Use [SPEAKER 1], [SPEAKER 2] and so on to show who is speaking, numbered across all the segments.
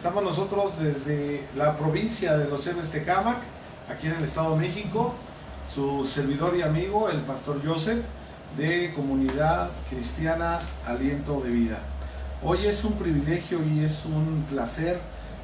[SPEAKER 1] Estamos nosotros desde la provincia de Los Héroes Tecámac, aquí en el Estado de México, su servidor y amigo, el pastor Joseph, de Comunidad Cristiana Aliento de Vida. Hoy es un privilegio y es un placer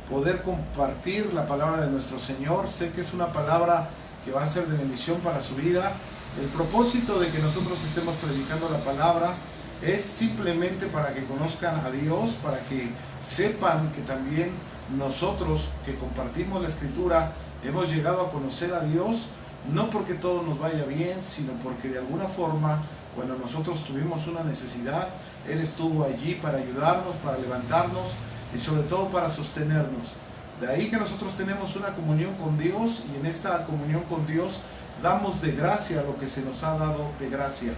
[SPEAKER 1] poder compartir la palabra de nuestro Señor. Sé que es una palabra que va a ser de bendición para su vida. El propósito de que nosotros estemos predicando la palabra es simplemente para que conozcan a Dios, para que sepan que también nosotros que compartimos la Escritura hemos llegado a conocer a Dios, no porque todo nos vaya bien, sino porque de alguna forma, cuando nosotros tuvimos una necesidad, Él estuvo allí para ayudarnos, para levantarnos y sobre todo para sostenernos. De ahí que nosotros tenemos una comunión con Dios, y en esta comunión con Dios damos de gracia lo que se nos ha dado de gracia.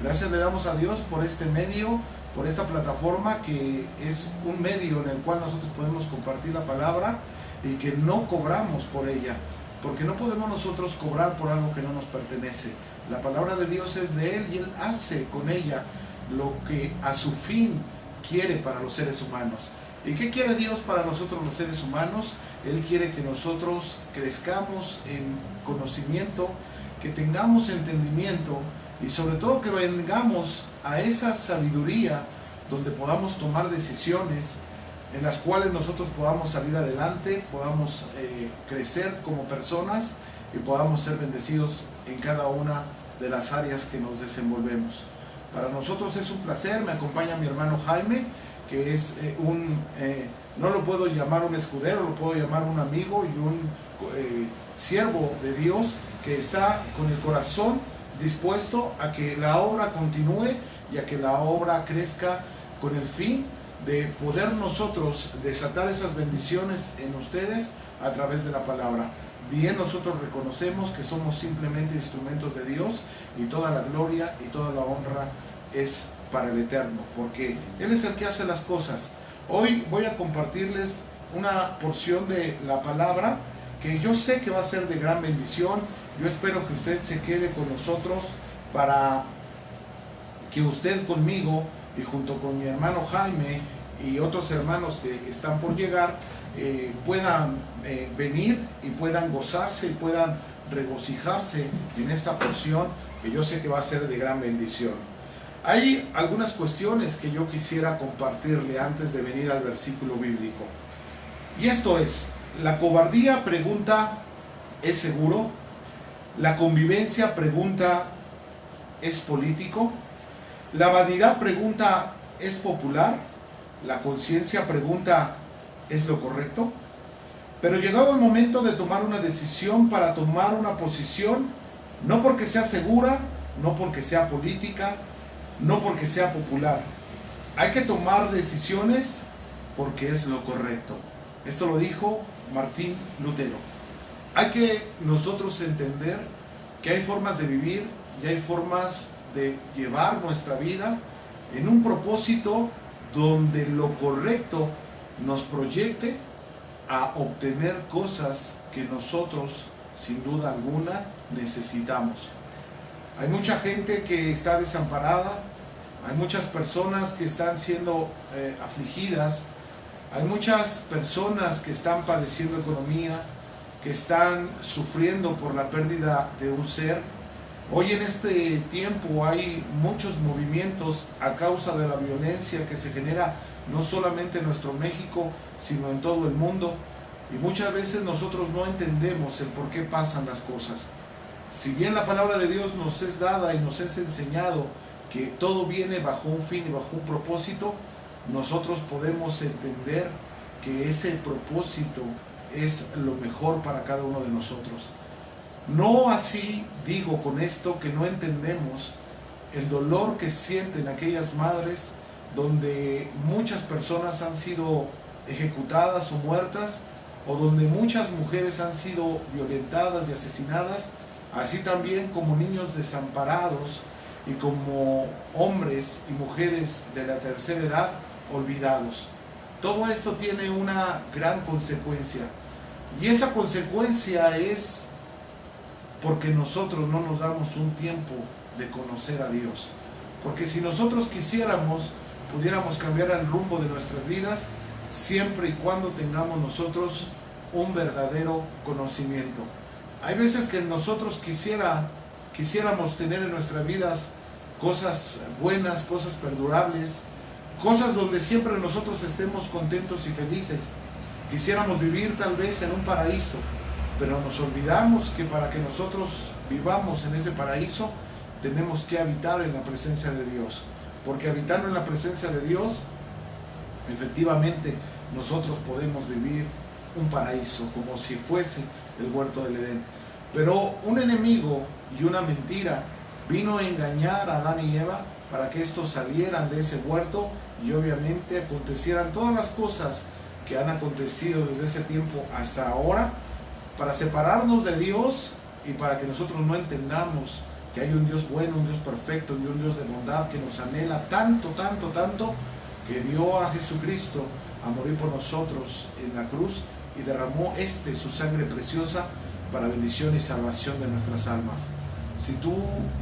[SPEAKER 1] Gracias le damos a Dios por este medio, por esta plataforma que es un medio en el cual nosotros podemos compartir la palabra y que no cobramos por ella, porque no podemos nosotros cobrar por algo que no nos pertenece. La palabra de Dios es de Él y Él hace con ella lo que a su fin quiere para los seres humanos. ¿Y qué quiere Dios para nosotros los seres humanos? Él quiere que nosotros crezcamos en conocimiento, que tengamos entendimiento y sobre todo que vengamos a esa sabiduría donde podamos tomar decisiones en las cuales nosotros podamos salir adelante, podamos crecer como personas y podamos ser bendecidos en cada una de las áreas que nos desenvolvemos. Para nosotros es un placer. Me acompaña mi hermano Jaime, que es no lo puedo llamar un escudero, lo puedo llamar un amigo y un siervo de Dios que está con el corazón dispuesto a que la obra continúe y a que la obra crezca con el fin de poder nosotros desatar esas bendiciones en ustedes a través de la palabra. Bien, nosotros reconocemos que somos simplemente instrumentos de Dios y toda la gloria y toda la honra es para el Eterno, porque Él es el que hace las cosas. Hoy voy a compartirles una porción de la palabra que yo sé que va a ser de gran bendición. Yo espero que usted se quede con nosotros para que usted conmigo y junto con mi hermano Jaime y otros hermanos que están por llegar puedan venir y puedan gozarse y puedan regocijarse en esta porción que yo sé que va a ser de gran bendición. Hay algunas cuestiones que yo quisiera compartirle antes de venir al versículo bíblico. Y esto es: la cobardía pregunta, ¿es seguro? La convivencia pregunta, ¿es político? La vanidad pregunta, ¿es popular? La conciencia pregunta, ¿es lo correcto? Pero llegado el momento de tomar una decisión, para tomar una posición, no porque sea segura, no porque sea política, no porque sea popular. Hay que tomar decisiones porque es lo correcto. Esto lo dijo Martín Lutero. Hay que nosotros entender que hay formas de vivir y hay formas de llevar nuestra vida en un propósito donde lo correcto nos proyecte a obtener cosas que nosotros, sin duda alguna, necesitamos. Hay mucha gente que está desamparada, hay muchas personas que están siendo afligidas, hay muchas personas que están padeciendo economía, que están sufriendo por la pérdida de un ser. Hoy en este tiempo hay muchos movimientos a causa de la violencia que se genera no solamente en nuestro México, sino en todo el mundo. Y muchas veces nosotros no entendemos el por qué pasan las cosas. Si bien la palabra de Dios nos es dada y nos es enseñado que todo viene bajo un fin y bajo un propósito, nosotros podemos entender que ese propósito es lo mejor para cada uno de nosotros. No así digo con esto que no entendemos el dolor que sienten aquellas madres donde muchas personas han sido ejecutadas o muertas, o donde muchas mujeres han sido violentadas y asesinadas, así también como niños desamparados y como hombres y mujeres de la tercera edad olvidados. Todo esto tiene una gran consecuencia, y esa consecuencia es porque nosotros no nos damos un tiempo de conocer a Dios. Porque si nosotros quisiéramos, pudiéramos cambiar el rumbo de nuestras vidas siempre y cuando tengamos nosotros un verdadero conocimiento. Hay veces que nosotros quisiéramos tener en nuestras vidas cosas buenas, cosas perdurables, cosas donde siempre nosotros estemos contentos y felices. Quisiéramos vivir tal vez en un paraíso, pero nos olvidamos que para que nosotros vivamos en ese paraíso, tenemos que habitar en la presencia de Dios. Porque habitando en la presencia de Dios, efectivamente nosotros podemos vivir un paraíso, como si fuese el huerto del Edén. Pero un enemigo y una mentira vino a engañar a Adán y Eva para que estos salieran de ese huerto y obviamente acontecieran todas las cosas que han acontecido desde ese tiempo hasta ahora, para separarnos de Dios y para que nosotros no entendamos que hay un Dios bueno, un Dios perfecto y un Dios de bondad que nos anhela tanto, tanto, tanto, que dio a Jesucristo a morir por nosotros en la cruz y derramó su sangre preciosa para bendición y salvación de nuestras almas. Si tú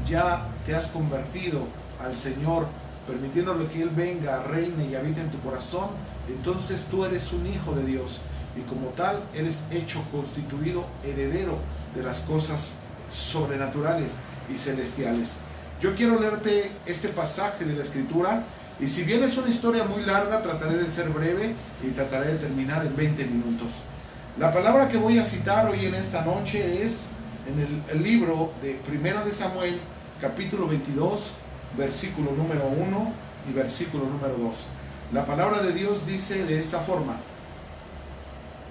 [SPEAKER 1] ya te has convertido al Señor, permitiéndole que Él venga, reine y habite en tu corazón, entonces tú eres un hijo de Dios y como tal eres hecho, constituido heredero de las cosas sobrenaturales y celestiales. Yo quiero leerte este pasaje de la Escritura y si bien es una historia muy larga, trataré de ser breve y trataré de terminar en 20 minutos. La palabra que voy a citar hoy en esta noche es en el libro de Primera de Samuel, capítulo 22, versículo número 1 y versículo número 2. La palabra de Dios dice de esta forma: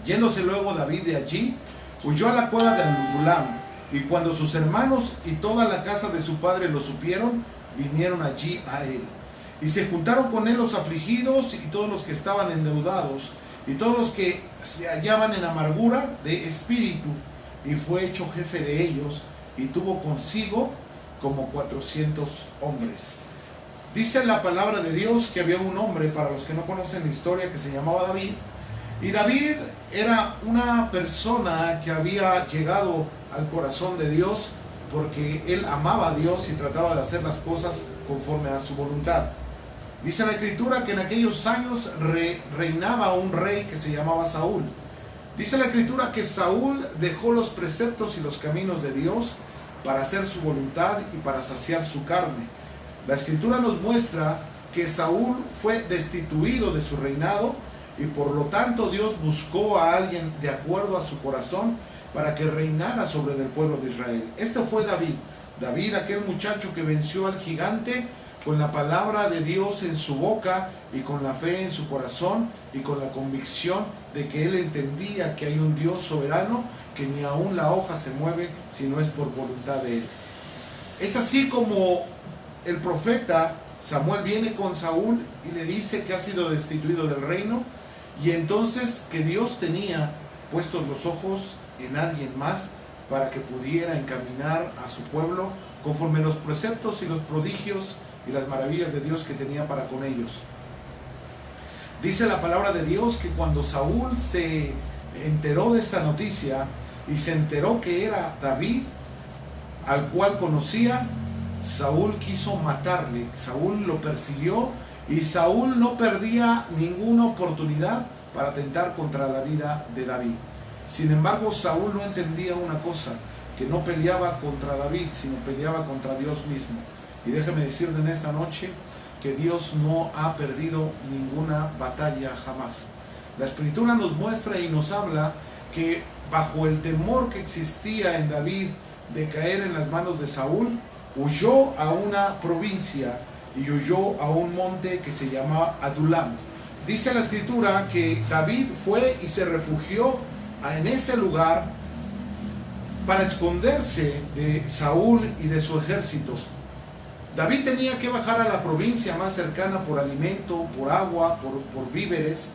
[SPEAKER 1] yéndose luego David de allí, huyó a la cueva de Adulam, y cuando sus hermanos y toda la casa de su padre lo supieron, vinieron allí a él. Y se juntaron con él los afligidos y todos los que estaban endeudados, y todos los que se hallaban en amargura de espíritu, y fue hecho jefe de ellos, y tuvo consigo como 400 hombres. Dice la palabra de Dios que había un hombre, para los que no conocen la historia, que se llamaba David. Y David era una persona que había llegado al corazón de Dios porque él amaba a Dios y trataba de hacer las cosas conforme a su voluntad. Dice la Escritura que en aquellos años reinaba un rey que se llamaba Saúl. Dice la Escritura que Saúl dejó los preceptos y los caminos de Dios para hacer su voluntad y para saciar su carne. La Escritura nos muestra que Saúl fue destituido de su reinado y por lo tanto Dios buscó a alguien de acuerdo a su corazón para que reinara sobre el pueblo de Israel. Este fue David. David, aquel muchacho que venció al gigante con la palabra de Dios en su boca y con la fe en su corazón y con la convicción de que él entendía que hay un Dios soberano, que ni aún la hoja se mueve si no es por voluntad de él. Es así como el profeta Samuel viene con Saúl y le dice que ha sido destituido del reino, y entonces que Dios tenía puestos los ojos en alguien más para que pudiera encaminar a su pueblo conforme a los preceptos y los prodigios y las maravillas de Dios que tenía para con ellos. Dice la palabra de Dios que cuando Saúl se enteró de esta noticia y se enteró que era David, al cual conocía, Saúl quiso matarle. Saúl lo persiguió y Saúl no perdía ninguna oportunidad para atentar contra la vida de David. Sin embargo, Saúl no entendía una cosa, que no peleaba contra David, sino peleaba contra Dios mismo. Y déjeme decirle en esta noche que Dios no ha perdido ninguna batalla jamás. La Escritura nos muestra y nos habla que bajo el temor que existía en David de caer en las manos de Saúl, huyó a una provincia y huyó a un monte que se llamaba Adulam. Dice la Escritura que David fue y se refugió en ese lugar para esconderse de Saúl y de su ejército. David tenía que bajar a la provincia más cercana por alimento, por agua, por víveres,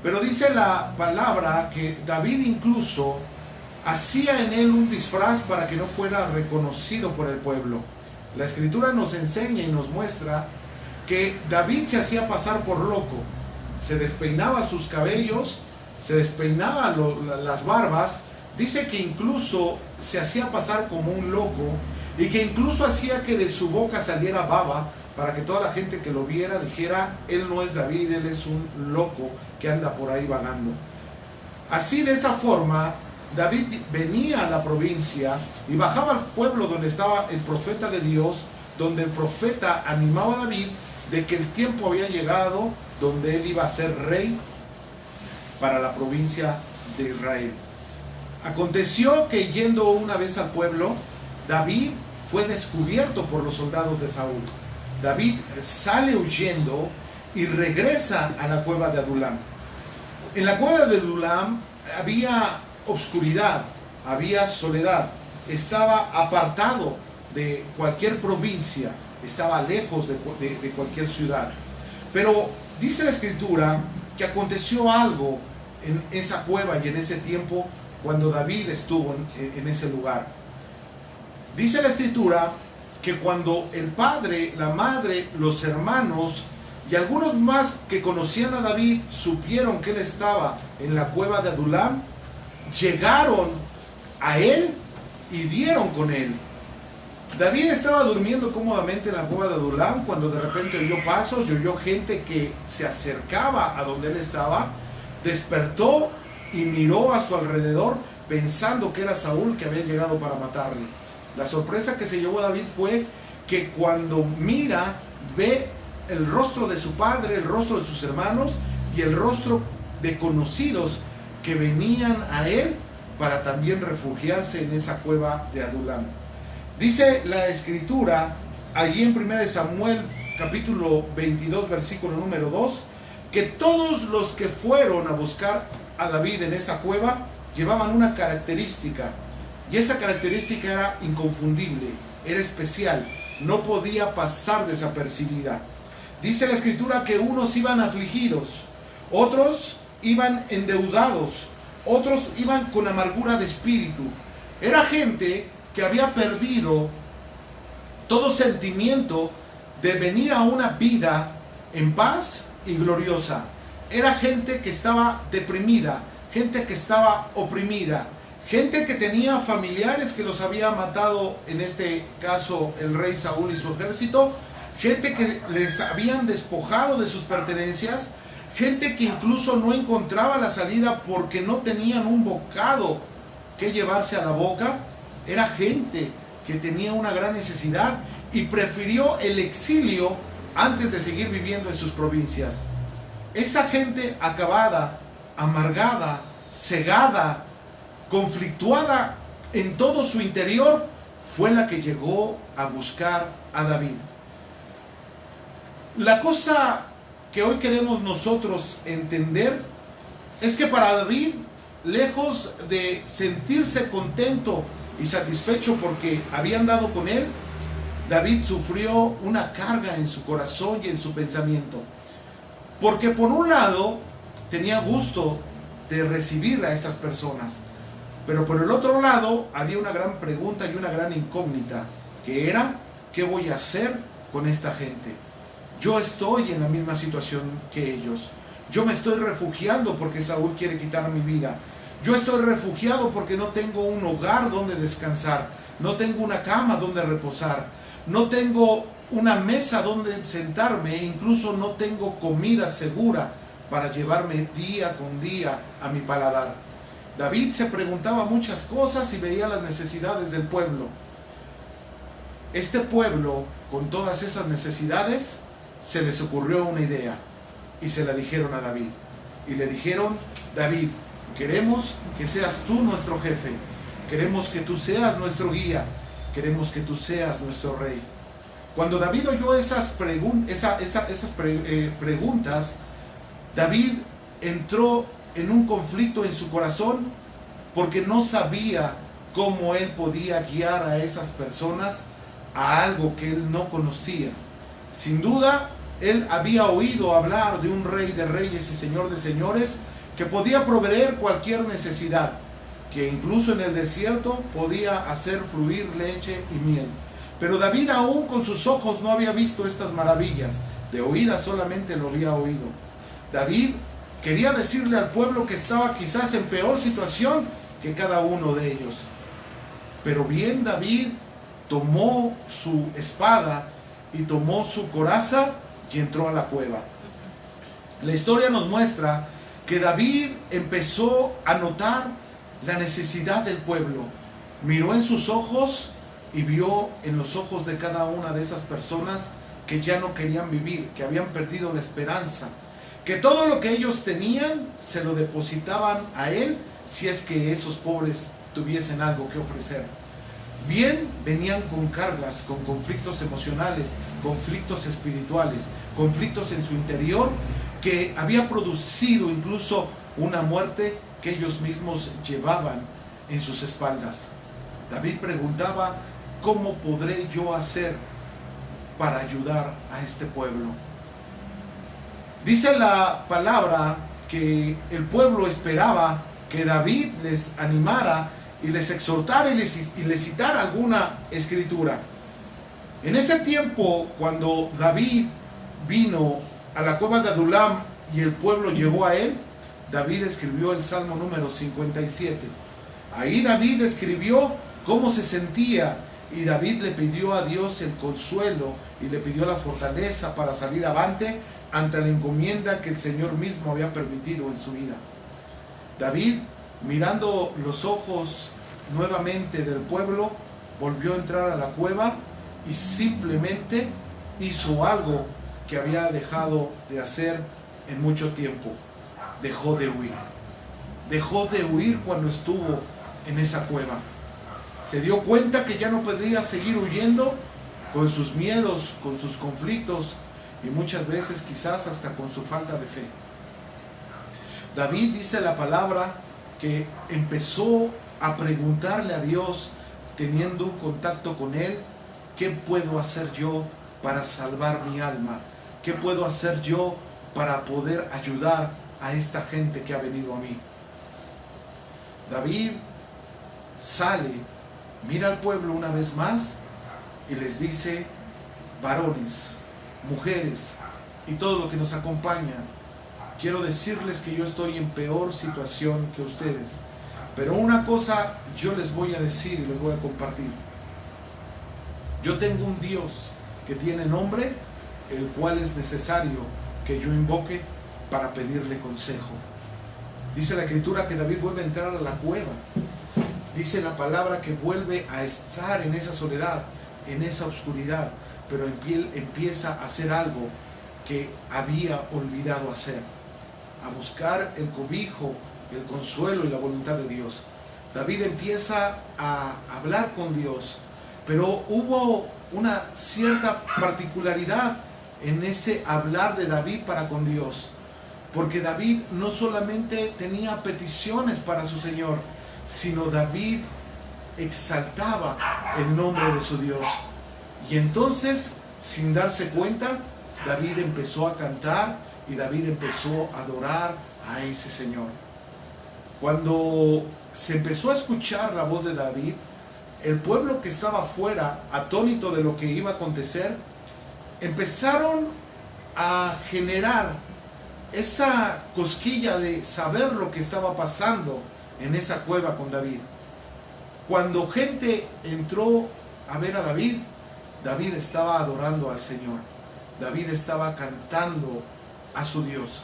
[SPEAKER 1] pero dice la palabra que David incluso hacía en él un disfraz para que no fuera reconocido por el pueblo. La Escritura nos enseña y nos muestra que David se hacía pasar por loco, se despeinaba sus cabellos, se despeinaba las barbas, dice que incluso se hacía pasar como un loco y que incluso hacía que de su boca saliera baba para que toda la gente que lo viera dijera, él no es David, él es un loco que anda por ahí vagando. Así, de esa forma, David venía a la provincia y bajaba al pueblo donde estaba el profeta de Dios, donde el profeta animaba a David de que el tiempo había llegado donde él iba a ser rey para la provincia de Israel. Aconteció que yendo una vez al pueblo, David fue descubierto por los soldados de Saúl. David sale huyendo y regresa a la cueva de Adulam. En la cueva de Adulam había oscuridad, había soledad, estaba apartado de cualquier provincia, estaba lejos de cualquier ciudad. Pero dice la Escritura que aconteció algo en esa cueva y en ese tiempo cuando David estuvo en ese lugar. Dice la Escritura que cuando el padre, la madre, los hermanos y algunos más que conocían a David supieron que él estaba en la cueva de Adulam, llegaron a él y dieron con él. David estaba durmiendo cómodamente en la cueva de Adulam cuando de repente oyó pasos y oyó gente que se acercaba a donde él estaba. Despertó y miró a su alrededor pensando que era Saúl que había llegado para matarle. La sorpresa que se llevó David fue que cuando mira, ve el rostro de su padre, el rostro de sus hermanos y el rostro de conocidos que venían a él para también refugiarse en esa cueva de Adulam. Dice la Escritura, allí en 1 Samuel capítulo 22 versículo número 2, que todos los que fueron a buscar a David en esa cueva llevaban una característica, y esa característica era inconfundible, era especial, no podía pasar desapercibida. Dice la Escritura que unos iban afligidos, otros iban endeudados, otros iban con amargura de espíritu. Era gente que había perdido todo sentimiento de venir a una vida en paz y gloriosa. Era gente que estaba deprimida, gente que estaba oprimida, gente que tenía familiares que los había matado, en este caso el rey Saúl y su ejército, gente que les habían despojado de sus pertenencias, gente que incluso no encontraba la salida porque no tenían un bocado que llevarse a la boca. Era gente que tenía una gran necesidad y prefirió el exilio antes de seguir viviendo en sus provincias. Esa gente acabada, amargada, cegada, conflictuada en todo su interior, fue la que llegó a buscar a David. La cosa que hoy queremos nosotros entender es que para David, lejos de sentirse contento y satisfecho porque habían dado con él, David sufrió una carga en su corazón y en su pensamiento. Porque por un lado tenía gusto de recibir a estas personas, pero por el otro lado había una gran pregunta y una gran incógnita, que era: ¿qué voy a hacer con esta gente? Yo estoy en la misma situación que ellos. Yo me estoy refugiando porque Saúl quiere quitar mi vida. Yo estoy refugiado porque no tengo un hogar donde descansar, no tengo una cama donde reposar, no tengo una mesa donde sentarme, e incluso no tengo comida segura para llevarme día con día a mi paladar. David se preguntaba muchas cosas y veía las necesidades del pueblo. Este pueblo, con todas esas necesidades, se les ocurrió una idea y se la dijeron a David. Y le dijeron: David, queremos que seas tú nuestro jefe, queremos que tú seas nuestro guía, queremos que tú seas nuestro rey. Cuando David oyó esas preguntas, David entró en un conflicto en su corazón porque no sabía cómo él podía guiar a esas personas a algo que él no conocía. Sin duda, él había oído hablar de un rey de reyes y señor de señores que podía proveer cualquier necesidad, que incluso en el desierto podía hacer fluir leche y miel. Pero David, aún con sus ojos, no había visto estas maravillas, de oídas solamente lo había oído. David quería decirle al pueblo que estaba quizás en peor situación que cada uno de ellos. Pero bien, David tomó su espada y tomó su coraza y entró a la cueva. La historia nos muestra que David empezó a notar la necesidad del pueblo. Miró en sus ojos y vio en los ojos de cada una de esas personas que ya no querían vivir, que habían perdido la esperanza, que todo lo que ellos tenían se lo depositaban a él si es que esos pobres tuviesen algo que ofrecer. Bien, venían con cargas, con conflictos emocionales, conflictos espirituales, conflictos en su interior que había producido incluso una muerte que ellos mismos llevaban en sus espaldas. David preguntaba: ¿cómo podré yo hacer para ayudar a este pueblo? Dice la palabra que el pueblo esperaba que David les animara y les exhortara y les citara alguna escritura. En ese tiempo, cuando David vino a la cueva de Adulam y el pueblo llegó a él, David escribió el Salmo número 57. Ahí David escribió cómo se sentía, y David le pidió a Dios el consuelo y le pidió la fortaleza para salir avante ante la encomienda que el Señor mismo había permitido en su vida. David, mirando los ojos nuevamente del pueblo, volvió a entrar a la cueva y simplemente hizo algo que había dejado de hacer en mucho tiempo. Dejó de huir. Dejó de huir cuando estuvo en esa cueva. Se dio cuenta que ya no podía seguir huyendo con sus miedos, con sus conflictos y muchas veces quizás hasta con su falta de fe. David, dice la palabra, que empezó a preguntarle a Dios, teniendo un contacto con Él: ¿qué puedo hacer yo para salvar mi alma? ¿Qué puedo hacer yo para poder ayudar a esta gente que ha venido a mí? David sale, mira al pueblo una vez más y les dice: varones, mujeres y todo lo que nos acompaña, quiero decirles que yo estoy en peor situación que ustedes, pero una cosa yo les voy a decir y les voy a compartir. Yo tengo un Dios que tiene nombre, el cual es necesario que yo invoque para pedirle consejo. Dice la Escritura que David vuelve a entrar a la cueva. Dice la palabra que vuelve a estar en esa soledad, en esa oscuridad, pero empieza a hacer algo que había olvidado hacer: a buscar el cobijo, el consuelo y la voluntad de Dios. David empieza a hablar con Dios, pero hubo una cierta particularidad en ese hablar de David para con Dios, porque David no solamente tenía peticiones para su Señor, sino David exaltaba el nombre de su Dios. Y entonces, sin darse cuenta, David empezó a cantar y David empezó a adorar a ese Señor. Cuando se empezó a escuchar la voz de David, el pueblo que estaba afuera, atónito de lo que iba a acontecer, empezaron a generar esa cosquilla de saber lo que estaba pasando en esa cueva con David. Cuando gente entró a ver a David, David estaba adorando al Señor. David estaba cantando a su Dios.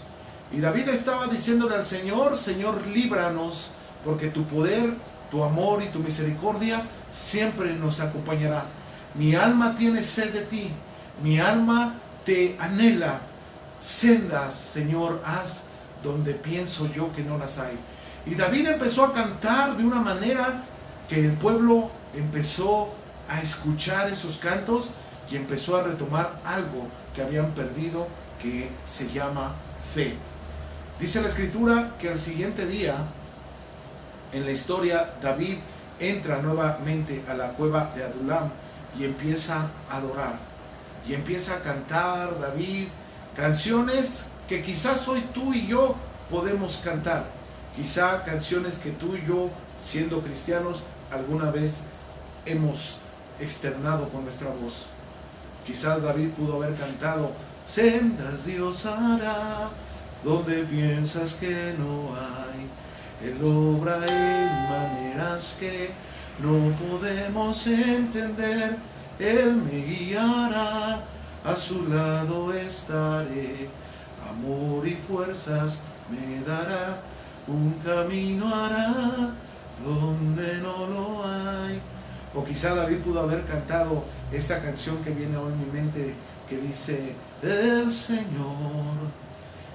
[SPEAKER 1] Y David estaba diciéndole al Señor: Señor, líbranos, porque tu poder, tu amor y tu misericordia siempre nos acompañará. Mi alma tiene sed de ti, mi alma te anhela. Sendas, Señor, haz donde pienso yo que no las hay. Y David empezó a cantar de una manera que el pueblo empezó a escuchar esos cantos y empezó a retomar algo que habían perdido, que se llama fe. Dice la Escritura que al siguiente día, en la historia, David entra nuevamente a la cueva de Adulam y empieza a adorar. Y empieza a cantar David canciones que quizás hoy tú y yo podemos cantar. Quizá canciones que tú y yo, siendo cristianos, alguna vez hemos externado con nuestra voz. Quizás David pudo haber cantado: sendas Dios hará donde piensas que no hay, Él obra en maneras que no podemos entender, Él me guiará, a su lado estaré, amor y fuerzas me dará, un camino hará donde no lo hay. O quizá David pudo haber cantado esta canción que viene hoy en mi mente, que dice: el Señor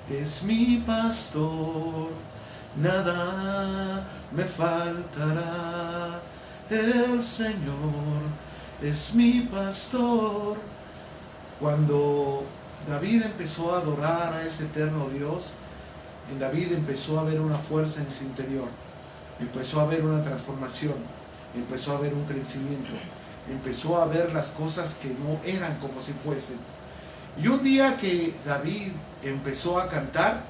[SPEAKER 1] es mi pastor, nada me faltará. El Señor es mi pastor. Cuando David empezó a adorar a ese eterno Dios, en David empezó a haber una fuerza en su interior, empezó a haber una transformación, empezó a haber un crecimiento, empezó a ver las cosas que no eran como si fuesen. Y un día que David empezó a cantar,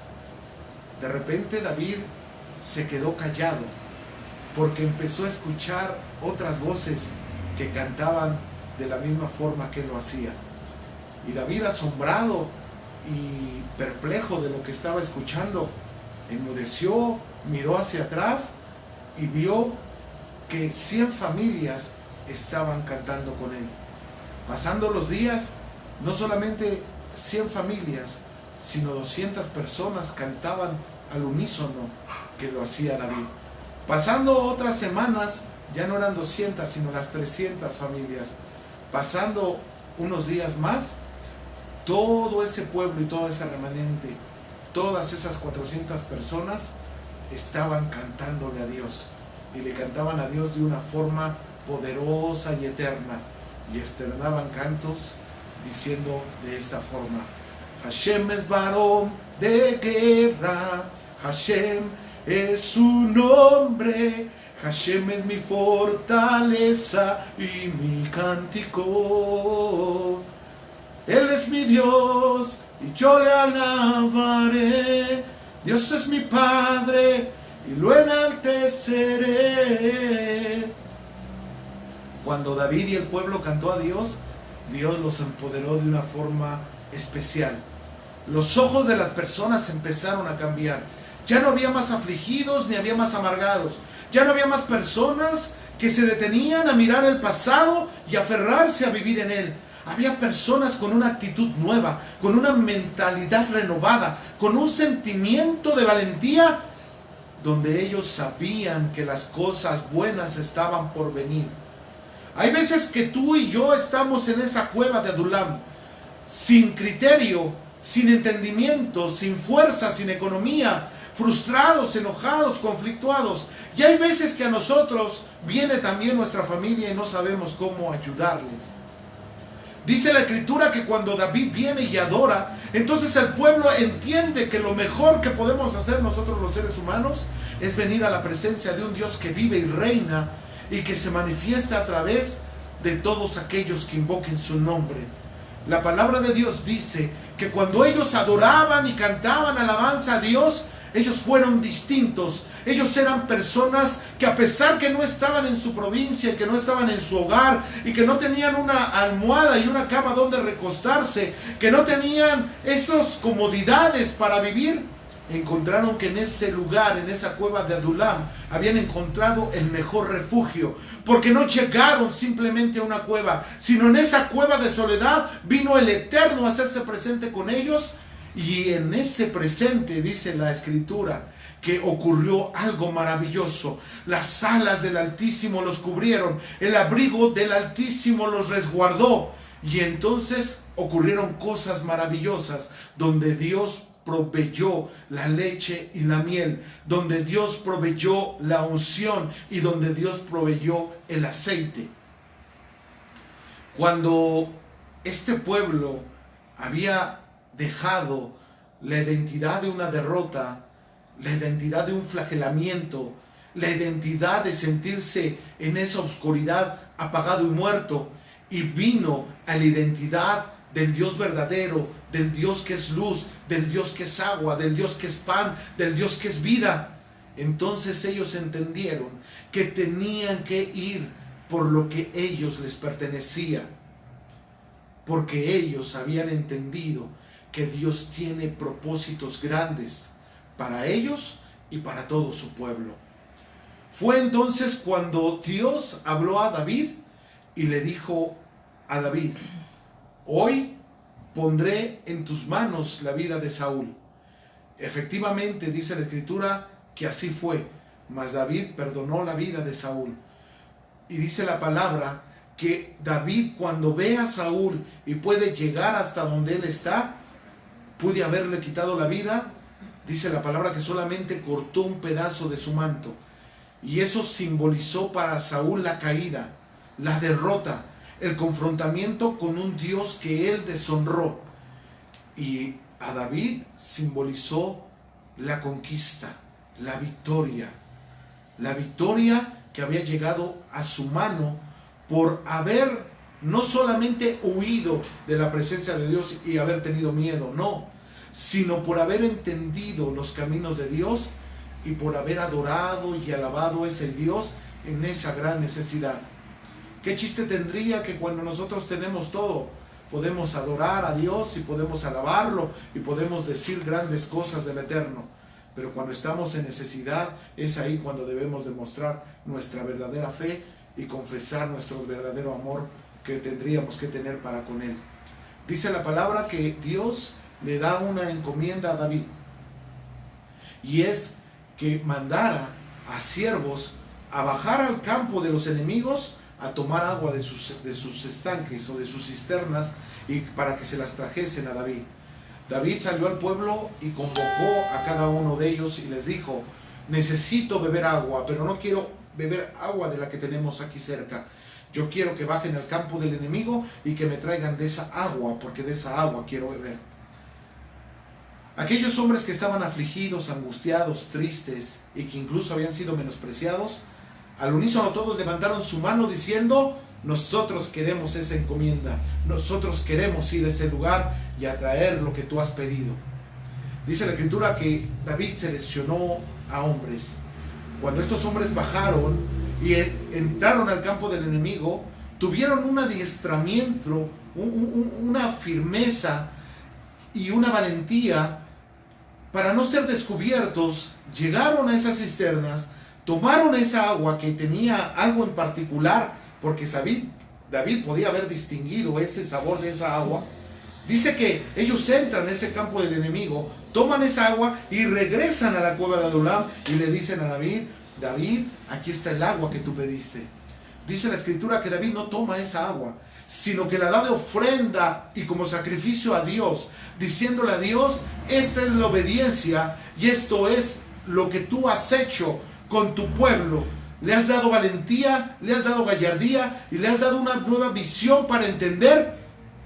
[SPEAKER 1] de repente David se quedó callado, porque empezó a escuchar otras voces que cantaban de la misma forma que él lo hacía. Y David, asombrado y perplejo de lo que estaba escuchando, enmudeció, miró hacia atrás y vio que 100 familias estaban cantando con él. Pasando los días, no solamente 100 familias, sino 200 personas cantaban al unísono que lo hacía David. Pasando otras semanas, ya no eran 200, sino las 300 familias. Pasando unos días más, todo ese pueblo y todo ese remanente, todas esas 400 personas estaban cantándole a Dios, y le cantaban a Dios de una forma poderosa y eterna, y externaban cantos diciendo de esta forma: Hashem es varón de guerra, Hashem es su nombre, Hashem es mi fortaleza y mi cántico. Él es mi Dios y yo le alabaré. Dios es mi Padre y lo enalteceré. Cuando David y el pueblo cantó a Dios, Dios los empoderó de una forma especial. Los ojos de las personas empezaron a cambiar. Ya no había más afligidos ni había más amargados. Ya no había más personas que se detenían a mirar el pasado y aferrarse a vivir en él. Había personas con una actitud nueva, con una mentalidad renovada, con un sentimiento de valentía, donde ellos sabían que las cosas buenas estaban por venir. Hay veces que tú y yo estamos en esa cueva de Adulam, sin criterio, sin entendimiento, sin fuerza, sin economía, frustrados, enojados, conflictuados. Y hay veces que a nosotros viene también nuestra familia y no sabemos cómo ayudarles. Dice la Escritura que cuando David viene y adora, entonces el pueblo entiende que lo mejor que podemos hacer nosotros los seres humanos es venir a la presencia de un Dios que vive y reina y que se manifiesta a través de todos aquellos que invoquen su nombre. La palabra de Dios dice que cuando ellos adoraban y cantaban alabanza a Dios, ellos fueron distintos. Ellos eran personas que, a pesar que no estaban en su provincia, que no estaban en su hogar y que no tenían una almohada y una cama donde recostarse, que no tenían esas comodidades para vivir, encontraron que en ese lugar, en esa cueva de Adulam, habían encontrado el mejor refugio, porque no llegaron simplemente a una cueva, sino en esa cueva de soledad vino el Eterno a hacerse presente con ellos. Y en ese presente, dice la Escritura, que ocurrió algo maravilloso. Las alas del Altísimo los cubrieron, el abrigo del Altísimo los resguardó. Y entonces ocurrieron cosas maravillosas, donde Dios proveyó la leche y la miel, donde Dios proveyó la unción y donde Dios proveyó el aceite. Cuando este pueblo había dejado la identidad de una derrota, la identidad de un flagelamiento, la identidad de sentirse en esa oscuridad apagado y muerto, y vino a la identidad del Dios verdadero, del Dios que es luz, del Dios que es agua, del Dios que es pan, del Dios que es vida. Entonces ellos entendieron que tenían que ir por lo que ellos les pertenecía, porque ellos habían entendido que Dios tiene propósitos grandes para ellos y para todo su pueblo. Fue entonces cuando Dios habló a David y le dijo a David: hoy pondré en tus manos la vida de Saúl. Efectivamente, dice la Escritura que así fue, mas David perdonó la vida de Saúl. Y dice la palabra que David, cuando ve a Saúl y puede llegar hasta donde él está, pude haberle quitado la vida. Dice la palabra que solamente cortó un pedazo de su manto. Y eso simbolizó para Saúl la caída, la derrota, el confrontamiento con un Dios que él deshonró. Y a David simbolizó la conquista, la victoria que había llegado a su mano por haber no solamente huido de la presencia de Dios y haber tenido miedo, no, sino por haber entendido los caminos de Dios y por haber adorado y alabado a ese Dios en esa gran necesidad. ¿Qué chiste tendría que cuando nosotros tenemos todo, podemos adorar a Dios y podemos alabarlo y podemos decir grandes cosas del Eterno? Pero cuando estamos en necesidad, es ahí cuando debemos demostrar nuestra verdadera fe y confesar nuestro verdadero amor que tendríamos que tener para con Él. Dice la palabra que Dios le da una encomienda a David, y es que mandara a siervos a bajar al campo de los enemigos a tomar agua de sus estanques o de sus cisternas, y para que se las trajesen a David. David salió al pueblo y convocó a cada uno de ellos y les dijo: necesito beber agua, pero no quiero beber agua de la que tenemos aquí cerca. Yo quiero que bajen al campo del enemigo y que me traigan de esa agua, porque de esa agua quiero beber. Aquellos hombres que estaban afligidos, angustiados, tristes y que incluso habían sido menospreciados, al unísono todos levantaron su mano diciendo: nosotros queremos esa encomienda, nosotros queremos ir a ese lugar y a traer lo que tú has pedido. Dice la Escritura que David seleccionó a hombres. Cuando estos hombres bajaron y entraron al campo del enemigo, tuvieron un adiestramiento, una firmeza y una valentía para no ser descubiertos. Llegaron a esas cisternas, tomaron esa agua que tenía algo en particular, porque David podía haber distinguido ese sabor de esa agua. Dice que ellos entran en ese campo del enemigo, toman esa agua y regresan a la cueva de Adulam y le dicen a David: David, aquí está el agua que tú pediste. Dice la Escritura que David no toma esa agua, sino que la da de ofrenda y como sacrificio a Dios, diciéndole a Dios: esta es la obediencia y esto es lo que tú has hecho con tu pueblo. Le has dado valentía, le has dado gallardía y le has dado una nueva visión para entender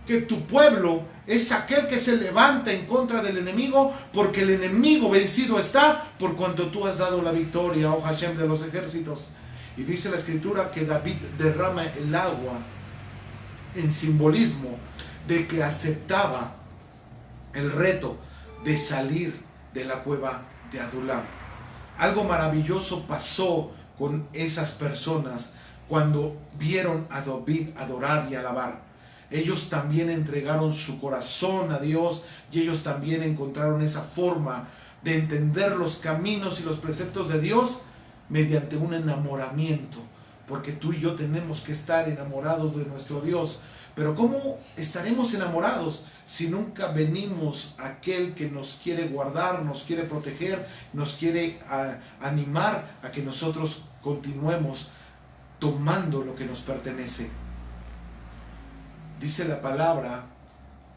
[SPEAKER 1] que tu pueblo es aquel que se levanta en contra del enemigo, porque el enemigo vencido está por cuanto tú has dado la victoria, oh Hashem de los ejércitos. Y dice la Escritura que David derrama el agua en simbolismo de que aceptaba el reto de salir de la cueva de Adulam. Algo maravilloso pasó con esas personas cuando vieron a David adorar y alabar. Ellos también entregaron su corazón a Dios y ellos también encontraron esa forma de entender los caminos y los preceptos de Dios mediante un enamoramiento, porque tú y yo tenemos que estar enamorados de nuestro Dios. Pero ¿cómo estaremos enamorados si nunca venimos a aquel que nos quiere guardar, nos quiere proteger, nos quiere animar a que nosotros continuemos tomando lo que nos pertenece? Dice la palabra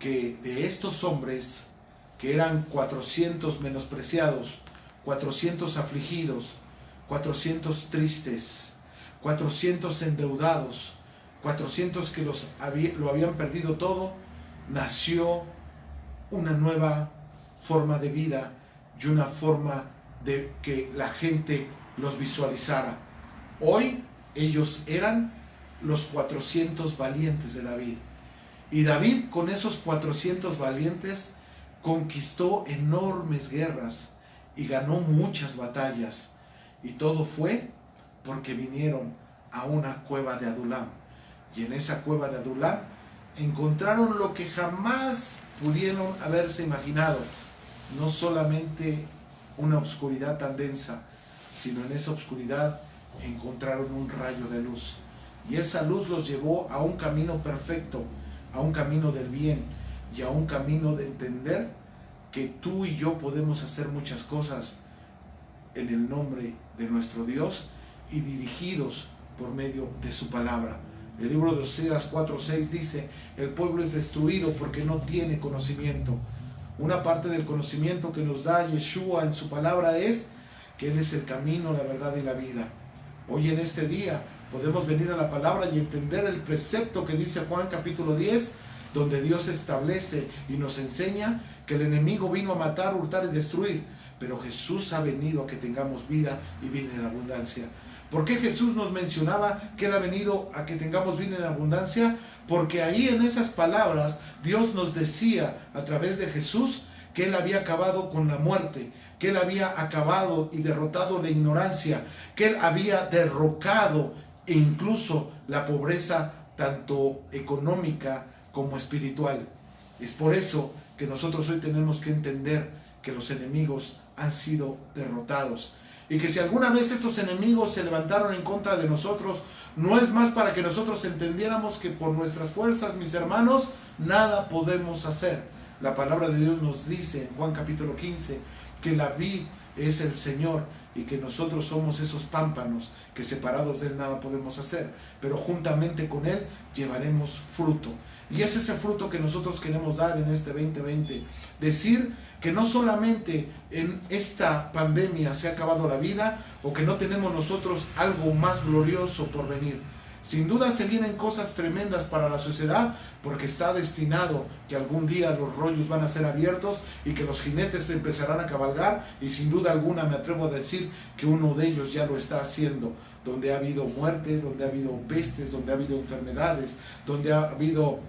[SPEAKER 1] que de estos hombres, que eran 400 menospreciados, 400 afligidos, 400 tristes, 400 endeudados, 400 que lo habían perdido todo, nació una nueva forma de vida y una forma de que la gente los visualizara. Hoy ellos eran los 400 valientes de David. Y David, con esos 400 valientes, conquistó enormes guerras y ganó muchas batallas. Y todo fue porque vinieron a una cueva de Adulam. Y en esa cueva de Adulam encontraron lo que jamás pudieron haberse imaginado. No solamente una oscuridad tan densa, sino en esa oscuridad encontraron un rayo de luz. y esa luz los llevó a un camino perfecto, a un camino del bien y a un camino de entender que tú y yo podemos hacer muchas cosas en el nombre de nuestro Dios y dirigidos por medio de su palabra. El libro de Oseas 4:6 dice: el pueblo es destruido porque no tiene conocimiento. Una parte del conocimiento que nos da Yeshua en su palabra es que Él es el camino, la verdad y la vida. Hoy en este día podemos venir a la palabra y entender el precepto que dice Juan capítulo 10, donde Dios establece y nos enseña que el enemigo vino a matar, hurtar y destruir, pero Jesús ha venido a que tengamos vida y vida en abundancia. ¿Por qué Jesús nos mencionaba que Él ha venido a que tengamos vida en abundancia? Porque ahí en esas palabras Dios nos decía a través de Jesús que Él había acabado con la muerte, que Él había acabado y derrotado la ignorancia, que Él había derrocado e incluso la pobreza tanto económica como espiritual. Es por eso que nosotros hoy tenemos que entender que los enemigos han sido derrotados. Y que si alguna vez estos enemigos se levantaron en contra de nosotros, no es más para que nosotros entendiéramos que por nuestras fuerzas, mis hermanos, nada podemos hacer. La palabra de Dios nos dice en Juan capítulo 15 que la vid es el Señor y que nosotros somos esos pámpanos que separados de Él nada podemos hacer, pero juntamente con Él llevaremos fruto. Y es ese fruto que nosotros queremos dar en este 2020. Decir que no solamente en esta pandemia se ha acabado la vida o que no tenemos nosotros algo más glorioso por venir. Sin duda se vienen cosas tremendas para la sociedad, porque está destinado que algún día los rollos van a ser abiertos y que los jinetes empezarán a cabalgar, y sin duda alguna me atrevo a decir que uno de ellos ya lo está haciendo, donde ha habido muerte, donde ha habido pestes, donde ha habido enfermedades, donde ha habido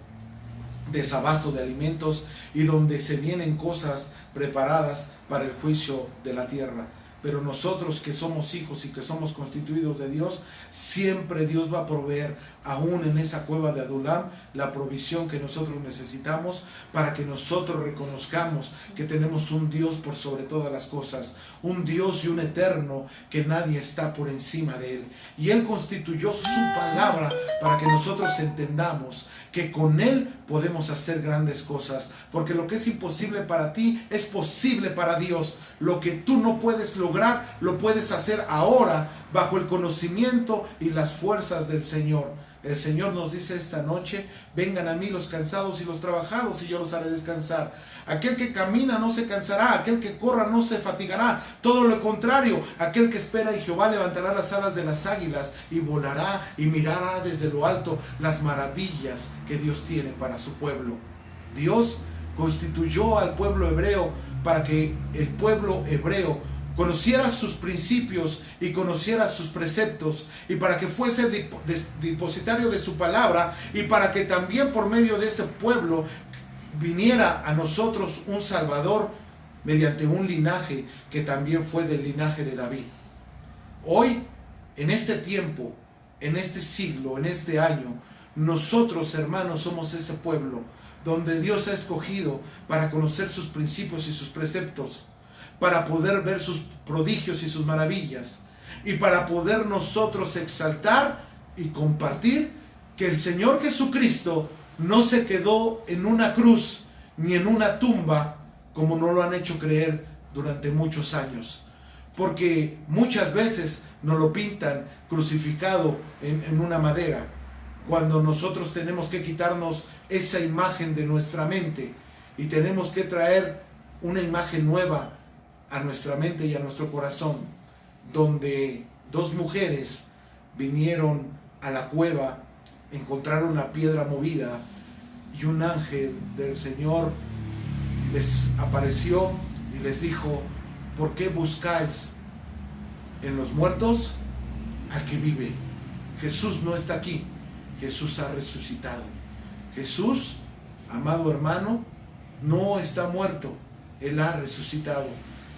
[SPEAKER 1] desabasto de alimentos y donde se vienen cosas preparadas para el juicio de la tierra. Pero nosotros que somos hijos y que somos constituidos de Dios, siempre Dios va a proveer, aún en esa cueva de Adulam, la provisión que nosotros necesitamos para que nosotros reconozcamos que tenemos un Dios por sobre todas las cosas, un Dios y un eterno que nadie está por encima de Él. Y Él constituyó su palabra para que nosotros entendamos que con Él podemos hacer grandes cosas, porque lo que es imposible para ti es posible para Dios. Lo que tú no puedes lograr, lo puedes hacer ahora bajo el conocimiento y las fuerzas del Señor. El Señor nos dice esta noche: vengan a mí los cansados y los trabajados y yo los haré descansar. Aquel que camina no se cansará, aquel que corra no se fatigará. Todo lo contrario, aquel que espera en Jehová levantará las alas de las águilas y volará y mirará desde lo alto las maravillas que Dios tiene para su pueblo. Dios constituyó al pueblo hebreo para que el pueblo hebreo conociera sus principios y conociera sus preceptos, y para que fuese depositario de su palabra, y para que también por medio de ese pueblo viniera a nosotros un Salvador mediante un linaje que también fue del linaje de David. Hoy, en este tiempo, en este siglo, en este año, nosotros, hermanos, somos ese pueblo donde Dios ha escogido para conocer sus principios y sus preceptos, para poder ver sus prodigios y sus maravillas, y para poder nosotros exaltar y compartir que el Señor Jesucristo no se quedó en una cruz ni en una tumba como no lo han hecho creer durante muchos años, porque muchas veces nos lo pintan crucificado en una madera, cuando nosotros tenemos que quitarnos esa imagen de nuestra mente y tenemos que traer una imagen nueva a nuestra mente y a nuestro corazón, donde dos mujeres vinieron a la cueva, encontraron una piedra movida y un ángel del Señor les apareció y les dijo: ¿por qué buscáis en los muertos al que vive? Jesús no está aquí, Jesús ha resucitado. Jesús, amado hermano, no está muerto, Él ha resucitado.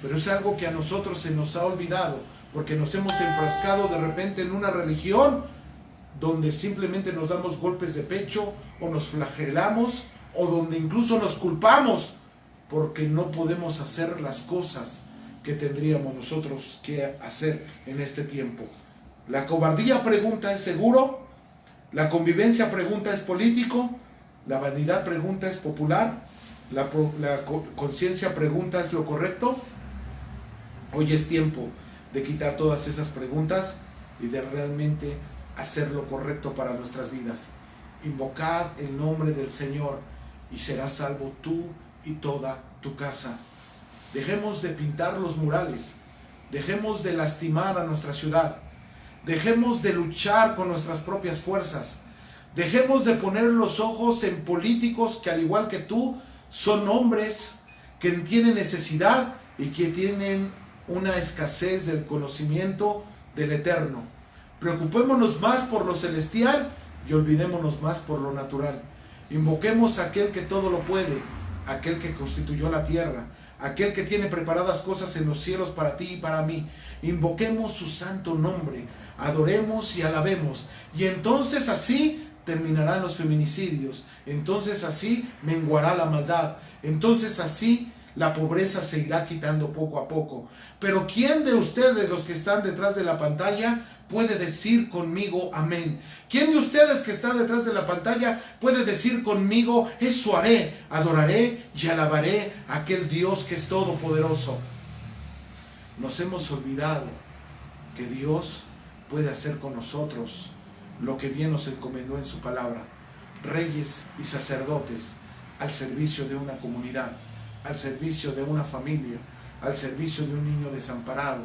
[SPEAKER 1] Pero es algo que a nosotros se nos ha olvidado, porque nos hemos enfrascado de repente en una religión donde simplemente nos damos golpes de pecho o nos flagelamos, o donde incluso nos culpamos porque no podemos hacer las cosas que tendríamos nosotros que hacer en este tiempo. La cobardía pregunta: ¿es seguro? La convivencia pregunta es político, la vanidad pregunta es popular, la conciencia pregunta es lo correcto. Hoy es tiempo de quitar todas esas preguntas y de realmente hacer lo correcto para nuestras vidas. Invocad el nombre del Señor y serás salvo tú y toda tu casa. Dejemos de pintar los murales, dejemos de lastimar a nuestra ciudad, dejemos de luchar con nuestras propias fuerzas, dejemos de poner los ojos en políticos que al igual que tú son hombres que tienen necesidad y que tienen una escasez del conocimiento del eterno. Preocupémonos más por lo celestial y olvidémonos más por lo natural. Invoquemos a aquel que todo lo puede, aquel que constituyó la tierra, aquel que tiene preparadas cosas en los cielos para ti y para mí. Invoquemos su santo nombre, adoremos y alabemos, y entonces así terminarán los feminicidios, entonces así menguará la maldad, entonces así la pobreza se irá quitando poco a poco. Pero ¿quién de ustedes, los que están detrás de la pantalla, puede decir conmigo amén? ¿Quién de ustedes que están detrás de la pantalla puede decir conmigo, eso haré, adoraré y alabaré a aquel Dios que es todopoderoso? Nos hemos olvidado que Dios puede hacer con nosotros lo que bien nos encomendó en su palabra. Reyes y sacerdotes al servicio de una comunidad, al servicio de una familia, al servicio de un niño desamparado,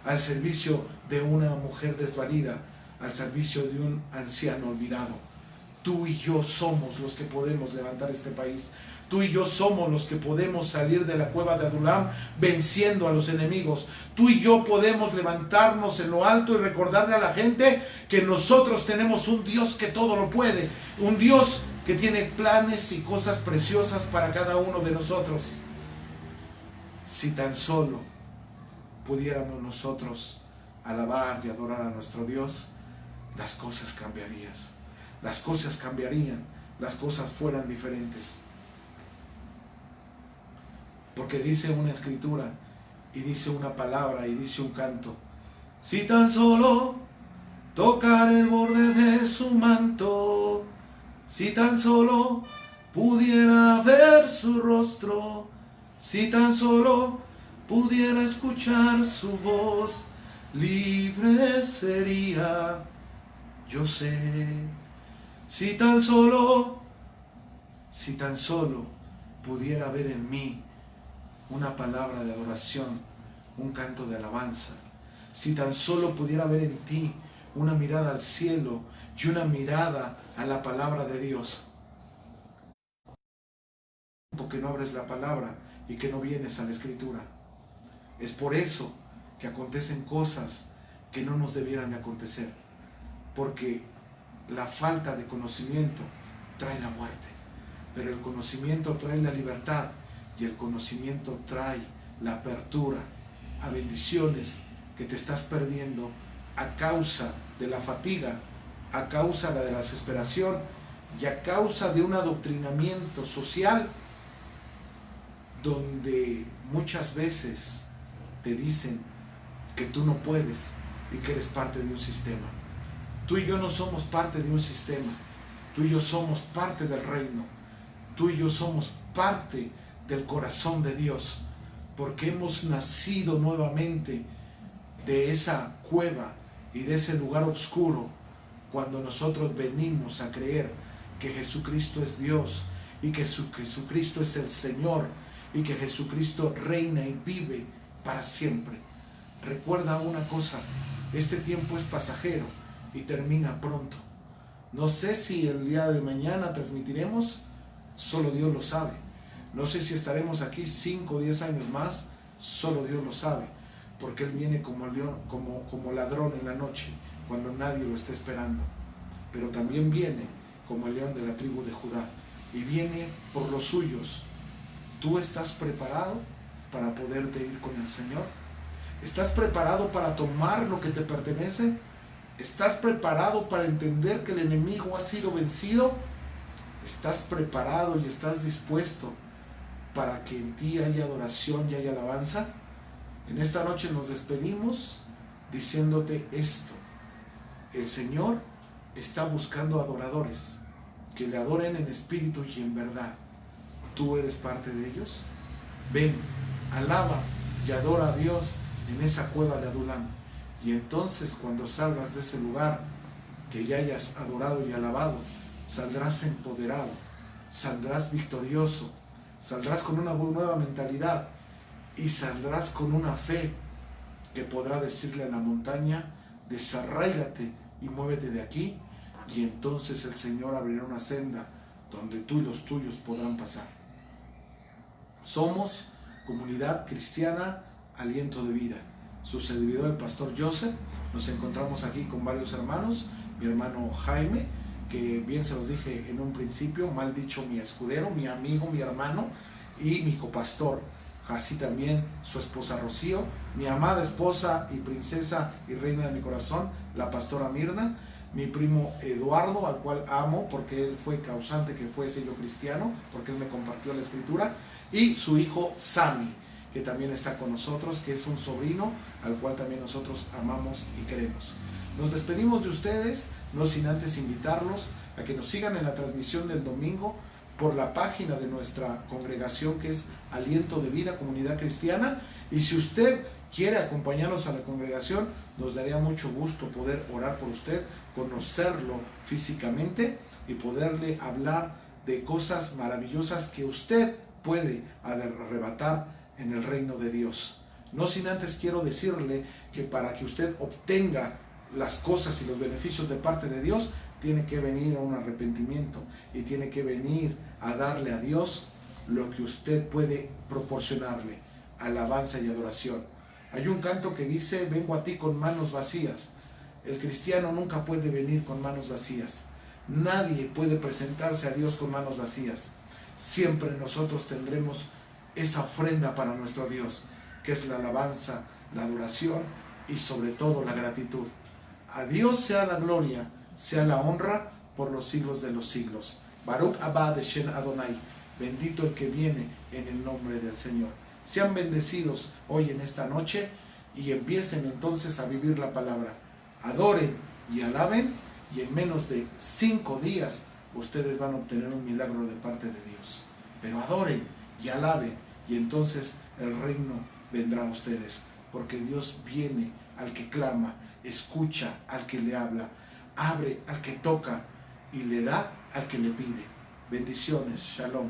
[SPEAKER 1] al servicio de una mujer desvalida, al servicio de un anciano olvidado. Tú y yo somos los que podemos levantar este país. Tú y yo somos los que podemos salir de la cueva de Adulam venciendo a los enemigos. Tú y yo podemos levantarnos en lo alto y recordarle a la gente que nosotros tenemos un Dios que todo lo puede, un Dios que tiene planes y cosas preciosas para cada uno de nosotros. Si tan solo pudiéramos nosotros alabar y adorar a nuestro Dios, las cosas cambiarían. Las cosas cambiarían, las cosas fueran diferentes. Porque dice una escritura, y dice una palabra, y dice un canto: si tan solo tocar el borde de su manto, si tan solo pudiera ver su rostro, si tan solo pudiera escuchar su voz, libre sería, yo sé. Si tan solo pudiera ver en mí una palabra de adoración, un canto de alabanza, si tan solo pudiera ver en ti una mirada al cielo y una mirada a la palabra de Dios. Porque no abres la palabra y que no vienes a la escritura. Es por eso que acontecen cosas que no nos debieran de acontecer, porque la falta de conocimiento trae la muerte, pero el conocimiento trae la libertad, y el conocimiento trae la apertura a bendiciones que te estás perdiendo a causa de la fatiga, a causa de la desesperación y a causa de un adoctrinamiento social donde muchas veces te dicen que tú no puedes y que eres parte de un sistema. Tú y yo no somos parte de un sistema, tú y yo somos parte del reino, tú y yo somos parte del corazón de Dios, porque hemos nacido nuevamente de esa cueva y de ese lugar oscuro, cuando nosotros venimos a creer que Jesucristo es Dios y que Jesucristo es el Señor y que Jesucristo reina y vive para siempre. Recuerda una cosa, este tiempo es pasajero y termina pronto. No sé si el día de mañana transmitiremos, solo Dios lo sabe. No sé si estaremos aquí 5 o 10 años más, solo Dios lo sabe, porque Él viene como león, como ladrón en la noche, cuando nadie lo está esperando. Pero también viene como el león de la tribu de Judá, y viene por los suyos. ¿Tú estás preparado para poderte ir con el Señor? ¿Estás preparado para tomar lo que te pertenece? ¿Estás preparado para entender que el enemigo ha sido vencido? ¿Estás preparado y estás dispuesto para que en ti haya adoración y haya alabanza? En esta noche nos despedimos diciéndote esto: el Señor está buscando adoradores que le adoren en espíritu y en verdad. ¿Tú eres parte de ellos? Ven, alaba y adora a Dios en esa cueva de Adulam. Y entonces cuando salgas de ese lugar que ya hayas adorado y alabado, saldrás empoderado, saldrás victorioso, saldrás con una nueva mentalidad y saldrás con una fe que podrá decirle a la montaña: desarráigate y muévete de aquí, y entonces el Señor abrirá una senda donde tú y los tuyos podrán pasar. Somos Comunidad Cristiana Aliento de Vida. Su servidor, el pastor Joseph. Nos encontramos aquí con varios hermanos. Mi hermano Jaime, que bien se los dije en un principio, mal dicho, mi escudero, mi amigo, mi hermano, y mi copastor. Así también su esposa Rocío, mi amada esposa y princesa y reina de mi corazón, la pastora Mirna, mi primo Eduardo, al cual amo porque él fue causante que fuese yo cristiano, porque él me compartió la escritura, y su hijo Sammy, que también está con nosotros, que es un sobrino al cual también nosotros amamos y queremos. Nos despedimos de ustedes, no sin antes invitarlos a que nos sigan en la transmisión del domingo por la página de nuestra congregación, que es Aliento de Vida, Comunidad Cristiana. Y si usted quiere acompañarnos a la congregación, nos daría mucho gusto poder orar por usted, conocerlo físicamente y poderle hablar de cosas maravillosas que usted puede arrebatar en el reino de Dios. No sin antes quiero decirle que para que usted obtenga las cosas y los beneficios de parte de Dios, tiene que venir a un arrepentimiento y tiene que venir a darle a Dios lo que usted puede proporcionarle: alabanza y adoración. Hay un canto que dice: vengo a ti con manos vacías. El cristiano nunca puede venir con manos vacías. Nadie puede presentarse a Dios con manos vacías. Siempre nosotros tendremos esa ofrenda para nuestro Dios, que es la alabanza, la adoración y sobre todo la gratitud. A Dios sea la gloria, sea la honra por los siglos de los siglos. Baruch Abba de Shem Adonai. Bendito el que viene en el nombre del Señor. Sean bendecidos hoy en esta noche y empiecen entonces a vivir la palabra. Adoren y alaben, y en menos de 5 días ustedes van a obtener un milagro de parte de Dios. Pero adoren y alaben, y entonces el reino vendrá a ustedes, porque Dios viene al que clama, escucha al que le habla, abre al que toca y le da al que le pide. Bendiciones, shalom.